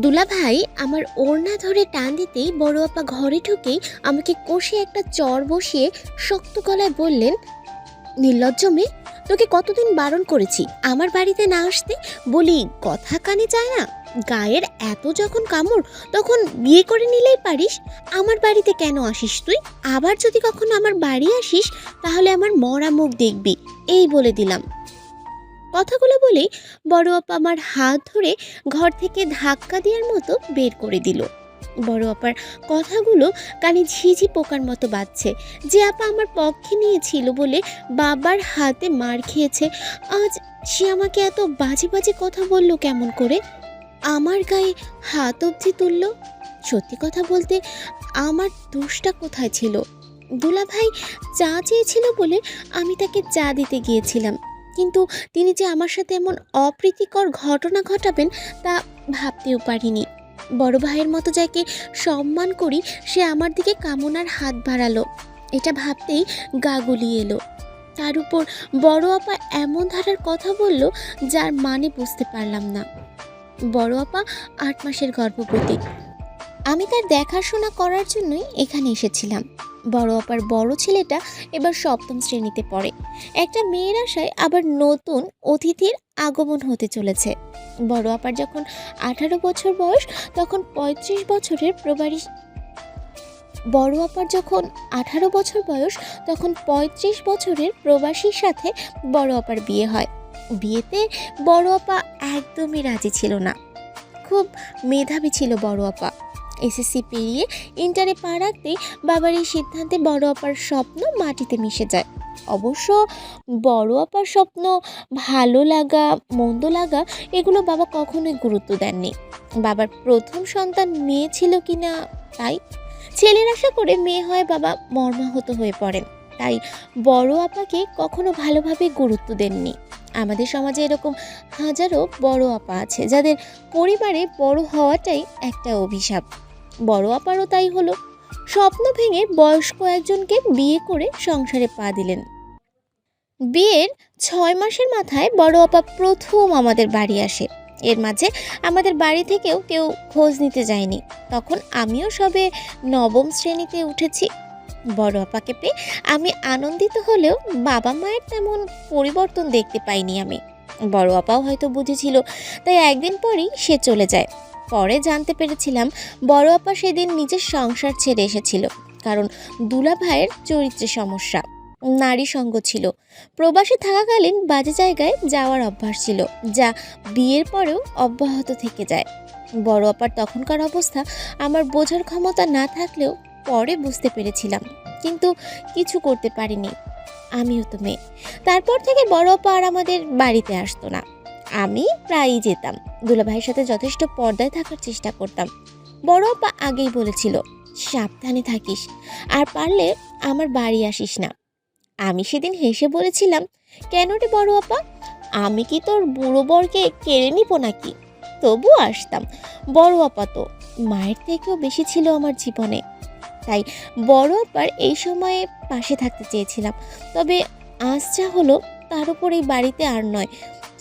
দুলাভাই আমার ওড়না ধরে টান দিতেই বড় আপা ঘরে ঢুকেই আমাকে কষে একটা চড় বসিয়ে শক্ত গলায় বললেন, নির্লজ্জ মেয়ে, তোকে কতদিন বারণ করেছি আমার বাড়িতে না আসতে, বলি কথা কানে যায় না? গায়ের এত যখন কামড় তখন বিয়ে করে নিলেই পারিস, আমার বাড়িতে কেন আসিস তুই? আবার যদি কখনো আমার বাড়ি আসিস তাহলে আমার মরা মুখ দেখবি, এই বলে দিলাম। কথাগুলো বলেই বড় আপা আমার হাত ধরে ঘর থেকে ধাক্কা দেওয়ার মতো বের করে দিল। বড় আপার কথাগুলো কানে ঝিঝি পোকার মতো বাজছে। যে আপা আমার পক্ষে নিয়েছিল বলে বাবার হাতে মার খেয়েছে, আজ সে আমাকে এত বাজে বাজে কথা বলল কেমন করে? আমার গায়ে হাত অবধি তুলল। সত্যি কথা বলতে আমার দোষটা কোথায় ছিল? দুলাভাই চা চেয়েছিল বলে আমি তাকে চা দিতে গিয়েছিলাম, কিন্তু তিনি যে আমার সাথে এমন অপ্রীতিকর ঘটনা ঘটাবেন তা ভাবতেও পারিনি। বড় ভাইয়ের মতো যাকে সম্মান করি সে আমার দিকে কামনার হাত বাড়ালো, এটা ভাবতেই গা গুলিয়ে এলো। তার উপর বড় আপা এমন ধারার কথা বলল যার মানে বুঝতে পারলাম না। বড় আপা ৮ মাসের গর্ভবতী। আমি তার দেখাশোনা করার জন্যই এখানে এসেছিলাম। বড় আপার বড় ছেলেটা এবার ৭ম শ্রেণীতে পড়ে। একটা মেয়ের আশায় আবার নতুন অতিথির আগমন হতে চলেছে। বড় আপার যখন ১৮ বছর বয়স তখন ৩৫ বছরের প্রবাসী বড় আপার যখন ১৮ বছর বয়স তখন ৩৫ বছরের প্রবাসীর সাথে বড় আপার বিয়ে হয়। বিয়েতে বড় আপা একদমই রাজি ছিল না। খুব মেধাবী ছিল বড় আপা। এসএসসি পেরিয়ে ইন্টারে পা রাখতেই বাবার এই সিদ্ধান্তে বড় আপার স্বপ্ন মাটিতে মিশে যায়। অবশ্য বড় আপার স্বপ্ন ভালো লাগা মন্দ লাগা এগুলো বাবা কখনোই গুরুত্ব দেননি। বাবার প্রথম সন্তান মেয়ে ছিল কিনা তাই। ছেলের আশা করে মেয়ে হয় বাবা মর্মাহত হয়ে পড়েন, তাই বড় আপাকে কখনো ভালোভাবে গুরুত্ব দেননি। আমাদের সমাজে এরকম হাজারো বড় আপা আছে যাদের পরিবারে বড় হওয়াটাই একটা অভিশাপ। বড় আপারও তাই হলো। স্বপ্ন ভেঙে বয়স্ক একজনকে বিয়ে করে সংসারে পা দিলেন। বিয়ের ৬ মাসের মাথায় বড় আপা প্রথম আমাদের বাড়ি আসে। এর মাঝে আমাদের বাড়ি থেকেও কেউ খোঁজ নিতে যায়নি। তখন আমিও সবে ৯ম শ্রেণীতে উঠেছি। বড় আপাকে পেয়ে আমি আনন্দিত হলেও বাবা মায়ের তেমন পরিবর্তন দেখতে পাইনি আমি। বড় আপাও হয়তো বুঝেছিল, তাই একদিন পরেই সে চলে যায়। পরে জানতে পেরেছিলাম বড় আপা সেদিন নিজের সংসার ছেড়ে এসেছিল, কারণ দুলা ভাইয়ের চরিত্রে সমস্যা, নারী সঙ্গ ছিল। প্রবাসে থাকাকালীন বাজে জায়গায় যাওয়ার অভ্যাস ছিল, যা বিয়ের পরেও অব্যাহত থেকে যায়। বড় আপার তখনকার অবস্থা আমার বোঝার ক্ষমতা না থাকলেও পরে বুঝতে পেরেছিলাম, কিন্তু কিছু করতে পারিনি। আমিও তো মেয়ে। তারপর থেকে বড় আপা আর আমাদের বাড়িতে আসতো না। আমি প্রায়ই যেতাম, দুলাভাইয়ের সাথে যথেষ্ট পর্দায় থাকার চেষ্টা করতাম। বড় আপা আগেই বলেছিল, সাবধানে থাকিস, আর পারলে আমার বাড়ি আসিস না। আমি সেদিন হেসে বলেছিলাম, কেন রে বড় আপা, আমি কি তোর বুড়ো বরকে কেড়ে নিব নাকি? তবু আসতাম। বড় আপা তো মায়ের থেকেও বেশি ছিল আমার জীবনে, তাই বড় আপার এই সময়ে পাশে থাকতে চেয়েছিলাম। তবে আজ যা হলো তার উপর এই বাড়িতে আর নয়।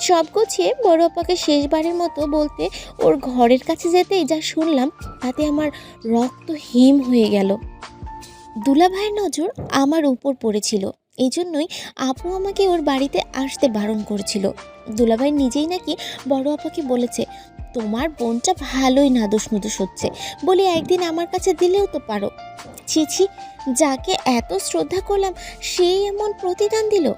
সব গুছিয়ে বড় আপাকে শেষবারের মতো বলতে ওর ঘরের কাছে যেতেই যা শুনলাম তাতে আমার রক্ত হিম হয়ে গেল। দুলাভাইয়ের নজর আমার উপর পড়েছিল, এই জন্যই আপু আমাকে ওর বাড়িতে আসতে বারণ করেছিল। দুলাভাই নিজেই নাকি বড় আপাকে বলেছে, তোমার বোনটা ভালোই নাদুস নুদুস হচ্ছে, বলে একদিন আমার কাছে দিলেও তো পারো। ছি ছি, যাকে এত শ্রদ্ধা করলাম সেই এমন প্রতিদান দিল।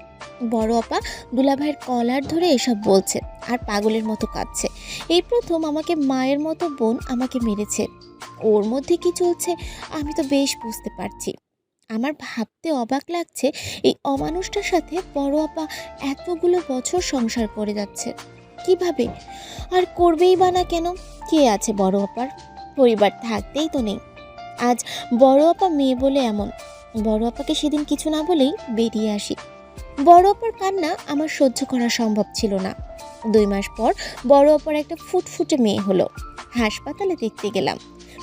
বড় আপা দুলাভাইয়ের কলার ধরে এসব বলছে আর পাগলের মতো কাঁদছে। এই প্রথম আমাকে মায়ের মতো বোন আমাকে মেরেছে। ওর মধ্যে কি চলছে আমি তো বেশ বুঝতে পারছি। আমার ভাবতে অবাক লাগছে এই অমানুষটার সাথে বড় আপা এতগুলো বছর সংসার করে যাচ্ছে কিভাবে, আর করবেই বা না কেন? কে আছে বড় আপার? পরিবার থাকতেই তো নেই। আজ বড় আপা মেয়ে বলে এমন। বড় আপাকে সেদিন কিছু না বলেই বেরিয়ে আসি। বড় আপার কান্না আমার সহ্য করা সম্ভব ছিল না। ২ মাস পর বড় আপার একটা ফুটফুটে মেয়ে হলো। হাসপাতালে দেখতে গেলাম,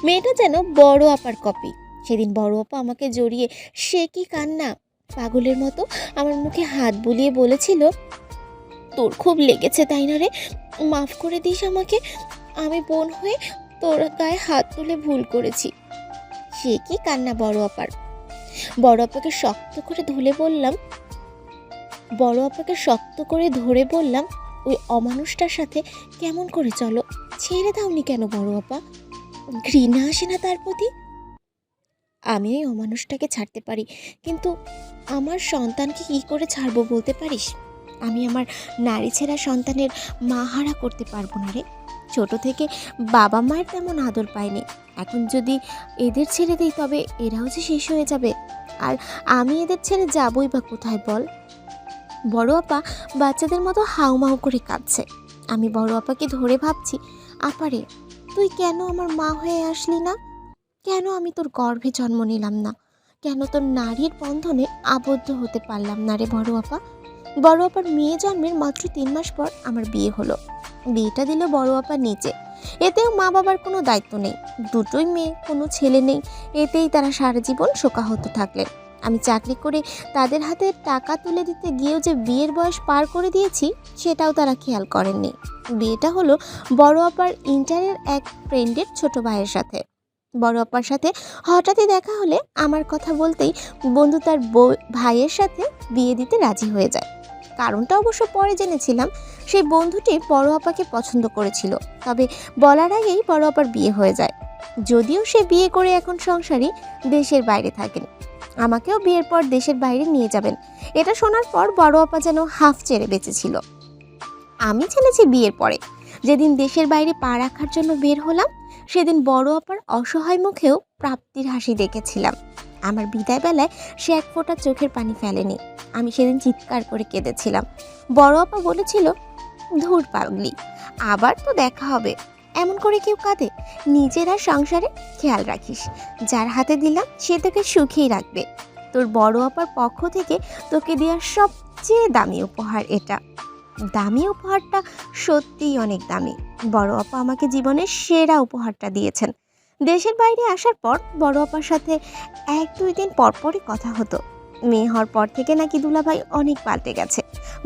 মেয়েটা যেন বড় আপার কপি। সেদিন বড় আপা আমাকে জড়িয়ে সে কি কান্না, পাগলের মতো আমার মুখে হাত বুলিয়ে বলেছিল, তোর খুব লেগেছে তাই না রে, মাফ করে দিস আমাকে, আমি বোন হয়ে তোর গায়ে হাত তুলে ভুল করেছি। সে কি কান্না বড় আপার। বড় আপাকে শক্ত করে ধরে বললাম, ওই অমানুষটার সাথে কেমন করে চলো? ছেড়ে দাওনি কেন বড় আপা? ঘৃণা আসে না তার প্রতি? আমি ওই অমানুষটাকে ছাড়তে পারি, কিন্তু আমার সন্তানকে কি করে ছাড়বো বলতে পারিস? আমি আমার নারী ছেঁড়া সন্তানের মাহারা করতে পারবো না রে। ছোট থেকে বাবা মায়ের তেমন আদর পায়নি, এখন যদি এদের ছেড়ে দিই তবে এরাও যে শেষ হয়ে যাবে। আর আমি এদের ছেড়ে যাবই বা কোথায় বল? বড় আপা বাচ্চাদের মতো হাউমাউ করে কাঁদছে। আমি বড় আপাকে ধরে ভাবছি, আপারে তুই কেন আমার মা হয়ে আসলি না? কেন আমি তোর গর্ভে জন্ম নিলাম না? কেন তোর নারীর বন্ধনে আবদ্ধ হতে পারলাম না রে বড় আপা? বড় আপার মেয়ে জন্মের মাত্র 3 মাস পর আমার বিয়ে হলো। বিয়েটা দিল বড় আপা নিচে, এতেও মা বাবার কোনো দায়িত্ব নেই। দুটোই মেয়ে, কোনো ছেলে নেই, এতেই তারা সারা জীবন শোকাহত থাকলেন। আমি চাকরি করে তাদের হাতে টাকা তুলে দিতে গিয়েও যে বিয়ের বয়স পার করে দিয়েছি সেটাও তারা খেয়াল করেননি। বিয়েটা হলো বড় আপার ইন্টারের এক ফ্রেন্ডের ছোট ভাইয়ের সাথে। বড় আপার সাথে হঠাৎই দেখা হলে আমার কথা বলতেই বন্ধু তার ভাইয়ের সাথে বিয়ে দিতে রাজি হয়ে যায়। কারণটা অবশ্য পরে জেনেছিলাম, সেই বন্ধুটি বড় আপাকে পছন্দ করেছিল, তবে বলার আগেই বড় আপার বিয়ে হয়ে যায়। যদিও সে বিয়ে করে এখন সংসারী, দেশের বাইরে থাকেন। আমাকেও বিয়ের পর দেশের বাইরে নিয়ে যাবেন, এটা শোনার পর বড় আপা যেন হাফ ছেড়ে বেঁচেছিল। আমি ছেলেছি বিয়ের পরে। যেদিন দেশের বাইরে পা রাখার জন্য বের হলাম, সেদিন বড় আপার অসহায় মুখেও প্রাপ্তির হাসি দেখেছিলাম। আমার বিদায় বেলায় সে এক ফোঁটা চোখের পানি ফেলেনি। আমি সেদিন চিৎকার করে কেঁদেছিলাম। বড় আপা বলেছিল, ধুর পাগলি, আবার তো দেখা হবে। এমন করে কেউ কাঁদে? নিজের আর সংসারে খেয়াল রাখিস। যার হাতে দিলাম সে তোকে সুখেই রাখবে। তোর বড় আপার পক্ষ থেকে তোকে দেওয়ার সবচেয়ে দামি উপহার এটা। দামি উপহারটা সত্যিই অনেক দামি। বড় আপা আমাকে জীবনের সেরা উপহারটা দিয়েছেন। দেশের বাইরে আসার পর বড় আপার সাথে 1-2 দিন পরপরই কথা হতো। মেয়ে হওয়ার পর থেকে নাকি দুলাভাই অনেক পাল্টে গেছে,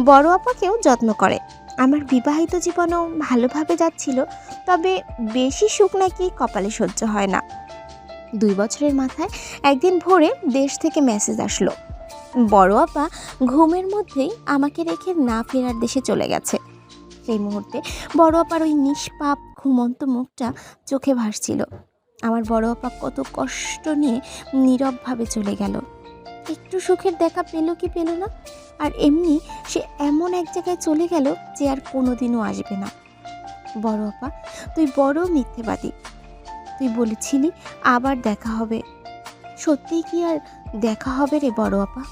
বড় আপাকেও যত্ন করে। আমার বিবাহিত জীবনও ভালোভাবে যাচ্ছিল, তবে বেশি সুখ নাকি কপালে সহ্য হয় না। 2 বছরের মাথায় একদিন ভোরে দেশ থেকে মেসেজ আসলো, বড় আপা ঘুমের মধ্যেই আমাকে রেখে না ফেরার দেশে চলে গেছে। সেই মুহূর্তে বড় আপার ওই নিষ্পাপ ঘুমন্ত মুখটা চোখে ভাসছিল। আমার বড় আপা কত কষ্ট নিয়ে নীরবভাবে চলে গেল। একটু সুখের দেখা পেল কি পেল না, আর এমনি সে এমন এক জায়গায় চলে গেল যে আর কোনোদিনও আসবে না। বড় আপা, তুই বড় মিথ্যেবাদী। তুই বলেছিলি আবার দেখা হবে, সত্যিই কি আর দেখা হবে রে বড় আপা?